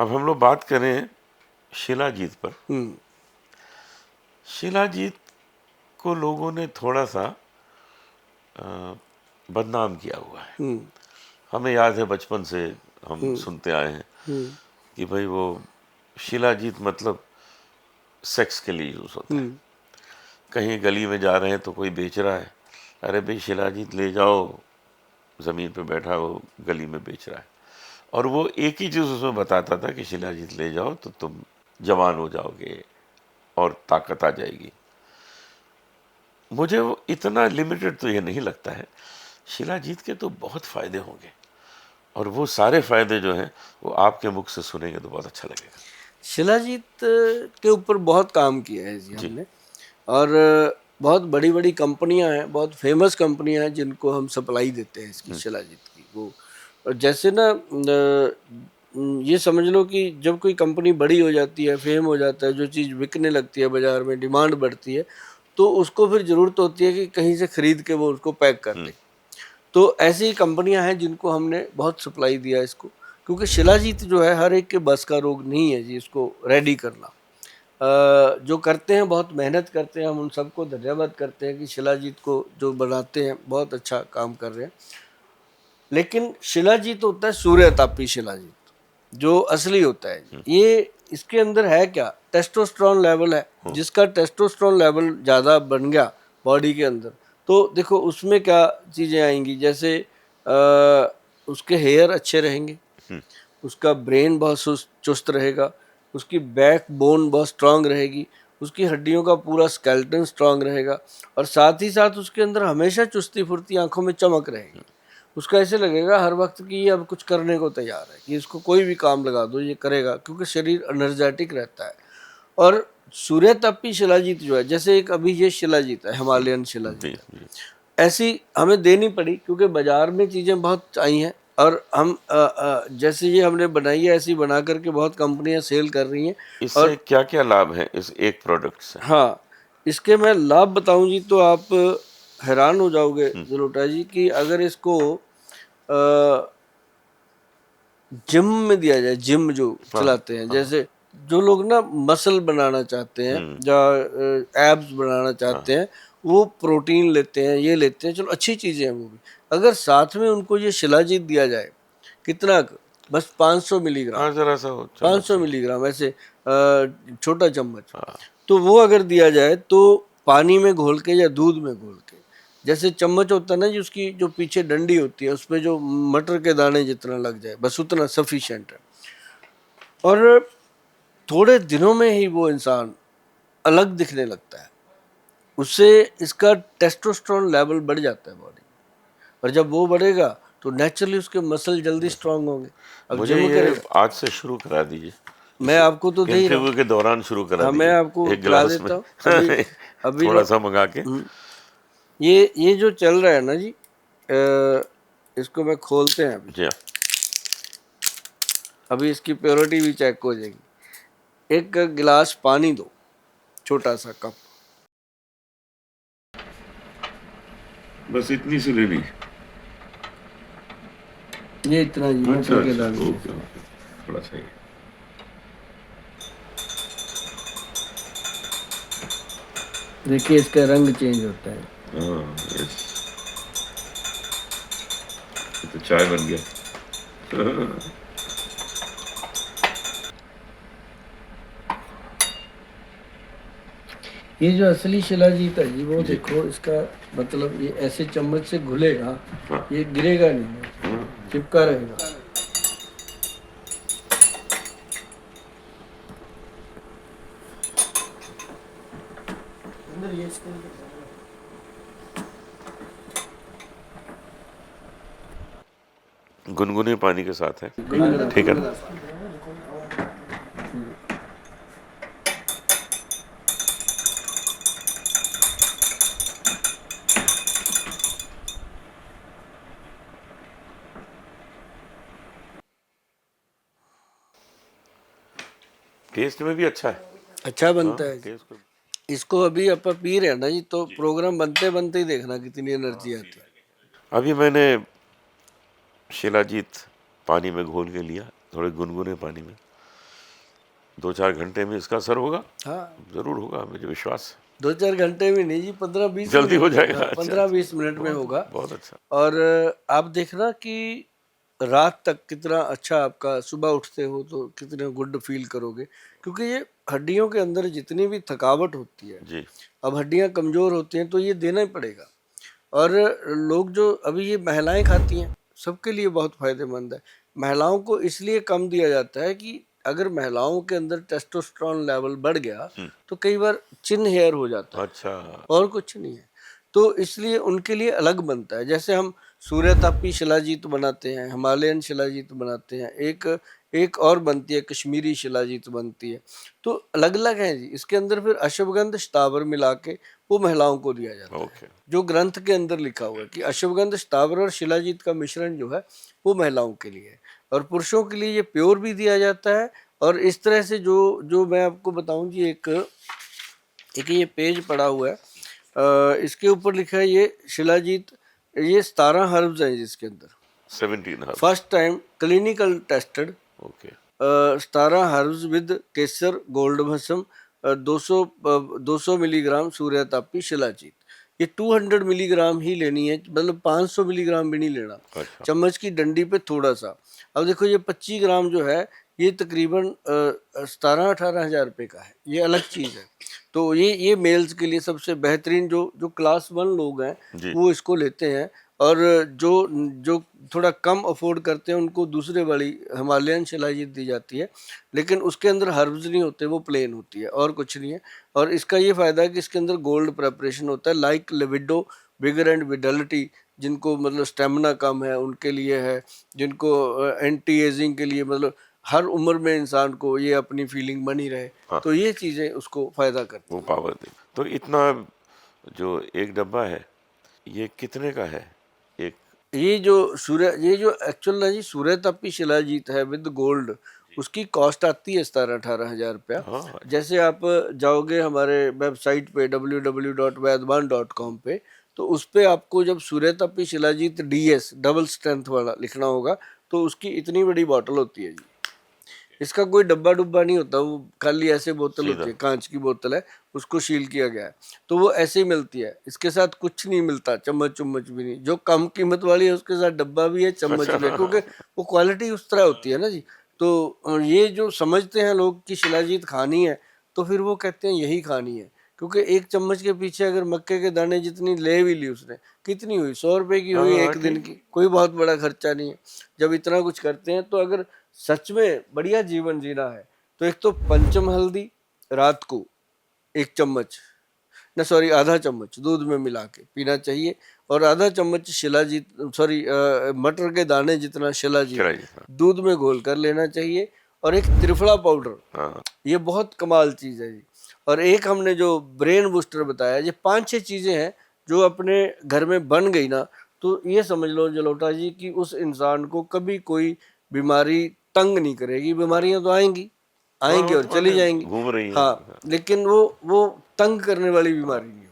अब हम लोग बात करें शिलाजीत पर। शिलाजीत को लोगों ने थोड़ा सा बदनाम किया हुआ है। हमें याद है बचपन से हम सुनते आए हैं कि भाई वो शिलाजीत मतलब सेक्स के लिए यूज होता है। कहीं गली में जा रहे हैं तो कोई बेच रहा है, अरे भाई शिलाजीत ले जाओ, ज़मीन पे बैठा वो गली में बेच रहा है। और वो एक ही चीज़ उसमें बताता था कि शिलाजीत ले जाओ तो तुम जवान हो जाओगे और ताकत आ जाएगी। मुझे वो इतना लिमिटेड तो ये नहीं लगता है। शिलाजीत के तो बहुत फ़ायदे होंगे, और वो सारे फ़ायदे जो हैं वो आपके मुख से सुनेंगे तो बहुत अच्छा लगेगा। शिलाजीत के ऊपर बहुत काम किया है जी हमने, और बहुत बड़ी बड़ी कंपनियां हैं, बहुत फेमस कंपनियां हैं जिनको हम सप्लाई देते हैं इसकी शिलाजीत की। वो और जैसे ना ये समझ लो कि जब कोई कंपनी बड़ी हो जाती है, फेम हो जाता है, जो चीज़ बिकने लगती है बाजार में, डिमांड बढ़ती है, तो उसको फिर ज़रूरत होती है कि कहीं से खरीद के वो उसको पैक कर दे। तो ऐसी कंपनियां हैं जिनको हमने बहुत सप्लाई दिया इसको, क्योंकि शिलाजीत जो है हर एक के बस का रोग नहीं है जी इसको रेडी करना। जो करते हैं बहुत मेहनत करते हैं, हम उन सबको धन्यवाद करते हैं कि शिलाजीत को जो बनाते हैं बहुत अच्छा काम कर रहे हैं। लेकिन शिलाजीत होता है सूर्यतापी शिलाजीत, जो असली होता है। ये इसके अंदर है क्या, टेस्टोस्टेरोन लेवल है। जिसका टेस्टोस्टेरोन लेवल ज़्यादा बन गया बॉडी के अंदर, तो देखो उसमें क्या चीज़ें आएंगी, जैसे उसके हेयर अच्छे रहेंगे, उसका ब्रेन बहुत चुस्त रहेगा, उसकी बैक बोन बहुत स्ट्रांग रहेगी, उसकी हड्डियों का पूरा स्केलेटन स्ट्रांग रहेगा, और साथ ही साथ उसके अंदर हमेशा चुस्ती फुर्ती, आंखों में चमक रहेगी। उसका ऐसे लगेगा हर वक्त कि ये अब कुछ करने को तैयार है, कि इसको कोई भी काम लगा दो ये करेगा, क्योंकि शरीर एनर्जेटिक रहता है। और सूर्यतापी शिलाजीत जो है, जैसे एक अभी ये शिलाजीत है, हिमालयन शिलाजीत है, ऐसी हमें देनी पड़ी क्योंकि बाजार में चीज़ें बहुत आई हैं, और हम जैसे ये हमने बनाई है ऐसी बना करके बहुत कंपनियां सेल कर रही हैं। इससे और क्या क्या लाभ है इस एक प्रोडक्ट से? हाँ, इसके मैं लाभ बताऊं जी तो आप हैरान हो जाओगे जलोटा जी, कि अगर इसको जिम में दिया जाए, जिम जो चलाते हैं, जैसे जो लोग ना मसल बनाना चाहते हैं या एब्स बनाना चाहते हैं, वो प्रोटीन लेते हैं, ये लेते हैं, चलो अच्छी चीज़ें हैं वो भी। अगर साथ में उनको ये शिलाजीत दिया जाए, कितना बस 500 मिलीग्राम, हाँ, जरा सा हो 500 मिलीग्राम ऐसे छोटा चम्मच, तो वो अगर दिया जाए तो पानी में घोल के या दूध में घोल के, जैसे चम्मच होता है ना जी, उसकी जो पीछे डंडी होती है उसपे जो मटर के दाने जितना लग जाए, बस उतना सफिशिएंट है। और थोड़े दिनों में ही वो इंसान अलग दिखने लगता है, उससे इसका टेस्टोस्टेरोन लेवल बढ़ जाता है बॉडी, और जब वो बढ़ेगा तो नेचुरली उसके मसल जल्दी स्ट्रांग होंगे। अब मुझे जिम ये करेगा, आज से शुरू करा दीजिए, मैं आपको तो दे ही रहा हूँ। इंटरव्यू के दौरान शुरू करा हाँ, मैं दीजिए आपको एक पिला गिलास में देता हूँ अभी। अभी थोड़ा ना सा मंगा के। ये जो चल रहा है ना जी, इसको मैं खोलते हैं अभी। जी हाँ। अभी इसकी प्योरिटी भी चेक हो जाएगी। एक गिलास पानी दो, छोटा सा कप, बस इतनी सी लेनी? ये इतना जी, अच्छा मटर के अच्छा, दाने। ओके ओके, थोड़ा सही है। देखिए इसका रंग चेंज होता है। हाँ यस, ये तो चाय बन गया। ये जो असली शिलाजीत है जी, वो देखो इसका मतलब, ये ऐसे चम्मच से घुलेगा, ये गिरेगा नहीं, चिपका रहेगा। अंदर ये इसके अंदर गुनगुने पानी के साथ है, गुनगुना ठीक है ना? टेस्ट में भी अच्छा है। अच्छा बनता है। टेस्ट में इसको अभी अपन पी रहे हैं ना जी, तो प्रोग्राम बनते बनते ही देखना कितनी एनर्जी आती है। अभी मैंने शिलाजीत पानी में घोल के लिया, थोड़े गुनगुने पानी में, 2-4 घंटे में इसका असर होगा? हाँ, जरूर होगा, मुझे विश्वास है। 2-4 घंटे में नहीं जी, 15-20 जल्दी हो मिनट, जाएगा। हाँ, अच्छा, 15-20 मिनट में होगा। बहुत अच्छा। और आप देखना कि रात तक कितना अच्छा, आपका सुबह उठते हो तो कितने गुड फील करोगे, क्योंकि ये हड्डियों के अंदर जितनी भी थकावट होती है, जी। अब हड्डियां कमजोर होती हैं तो ये देना ही पड़ेगा। और लोग जो अभी ये महिलाएं खाती हैं, सबके लिए बहुत फायदेमंद है। महिलाओं को इसलिए कम दिया जाता है कि अगर महिलाओं के अंदर टेस्टोस्टेरोन लेवल बढ़ गया तो कई बार चिन हेयर हो जाता है, अच्छा। और कुछ नहीं है। तो इसलिए उनके लिए अलग बनता है। जैसे हम सूर्यतापी शिलाजीत बनाते हैं, हिमालयन शिलाजीत बनाते हैं, एक एक और बनती है कश्मीरी शिलाजीत बनती है, तो अलग अलग है जी। इसके अंदर फिर अश्वगंध शतावर मिला के वो महिलाओं को दिया जाता है, ओके। जो ग्रंथ के अंदर लिखा हुआ है कि अश्वगंध शतावर और शिलाजीत का मिश्रण जो है वो महिलाओं के लिए है, और पुरुषों के लिए ये प्योर भी दिया जाता है। और इस तरह से जो जो मैं आपको बताऊं जी, एक ये पेज पड़ा हुआ है, इसके ऊपर लिखा है ये शिलाजीत, ये 17 हर्ब्स हैं जिसके अंदर 17 herbs. First time clinical tested, okay. 17 herbs with Kesar gold भस्म, 200 मिलीग्राम सूर्यतापी शिलाजीत। ये 200 मिलीग्राम ही लेनी है, मतलब 500 मिलीग्राम भी नहीं लेना। अच्छा। चम्मच की डंडी पे थोड़ा सा। अब देखो ये 25 ग्राम जो है ये तकरीबन 17-18 हज़ार रुपये का है, ये अलग चीज़ है। तो ये मेल्स के लिए सबसे बेहतरीन, जो जो क्लास 1 लोग हैं जी। वो इसको लेते हैं, और जो जो थोड़ा कम अफोर्ड करते हैं उनको दूसरे वाली हिमालयन शिलाजीत दी जाती है, लेकिन उसके अंदर हर्ब्स नहीं होते, वो प्लेन होती है और कुछ नहीं है। और इसका ये फ़ायदा है कि इसके अंदर गोल्ड प्रेपरेशन होता है, लाइक लिविडो, विगर एंड विडलिटी, जिनको मतलब स्टेमिना कम है उनके लिए है, जिनको एंटी एजिंग के लिए, मतलब हर उम्र में इंसान को ये अपनी फीलिंग बनी रहे, हाँ। तो ये चीज़ें उसको फ़ायदा करती वो हैं। पावर दे। तो इतना जो एक डब्बा है, ये कितने का है? एक ये जो एक्चुअल ना जी सूर्यतापी शिलाजीत है विद गोल्ड, उसकी कॉस्ट आती है 17-18 हज़ार रुपया। हाँ। जैसे आप जाओगे हमारे वेबसाइट पे www.वैदवान.com पे, तो उस पे आपको जब सूर्यतापी शिलाजीत DS डबल स्ट्रेंथ वाला लिखना होगा, तो उसकी इतनी बड़ी बॉटल होती है जी। इसका कोई डब्बा डुब्बा नहीं होता, वो खाली ऐसे बोतल सीधा। होती है, कांच की बोतल है, उसको सील किया गया है, तो वो ऐसे ही मिलती है। इसके साथ कुछ नहीं मिलता, चम्मच चुम्मच भी नहीं। जो कम कीमत वाली है उसके साथ डब्बा भी है, चम्मच भी है, क्योंकि वो क्वालिटी उस तरह होती है ना जी। तो ये जो समझते हैं लोग कि शिलाजीत खानी है, तो फिर वो कहते हैं यही खानी है, क्योंकि एक चम्मच के पीछे अगर मक्के के दाने जितनी ले भी ली उसने, कितनी हुई, 100 रुपए की हुई हाँ, एक दिन ठीक। की, कोई बहुत बड़ा खर्चा नहीं है। जब इतना कुछ करते हैं तो अगर सच में बढ़िया जीवन जीना है, तो एक तो पंचम हल्दी रात को 1 चम्मच, न सॉरी आधा चम्मच दूध में मिला के पीना चाहिए, और आधा चम्मच शिलाजीत, सॉरी मटर के दाने जितना शिलाजीत चलाइए। हाँ। दूध में घोल कर लेना चाहिए। और एक त्रिफला पाउडर, हाँ। ये बहुत कमाल चीज़ है जी। और एक हमने जो ब्रेन बूस्टर बताया, ये 5-6 चीज़ें हैं जो अपने घर में बन गई ना, तो ये समझ लो जलोटा जी कि उस इंसान को कभी कोई बीमारी तंग नहीं करेगी। बीमारियां तो आएंगी हाँ, आएंगी वो और तो चली आगे जाएंगी, घूम रही हाँ, हैं। लेकिन वो तंग करने वाली बीमारी नहीं।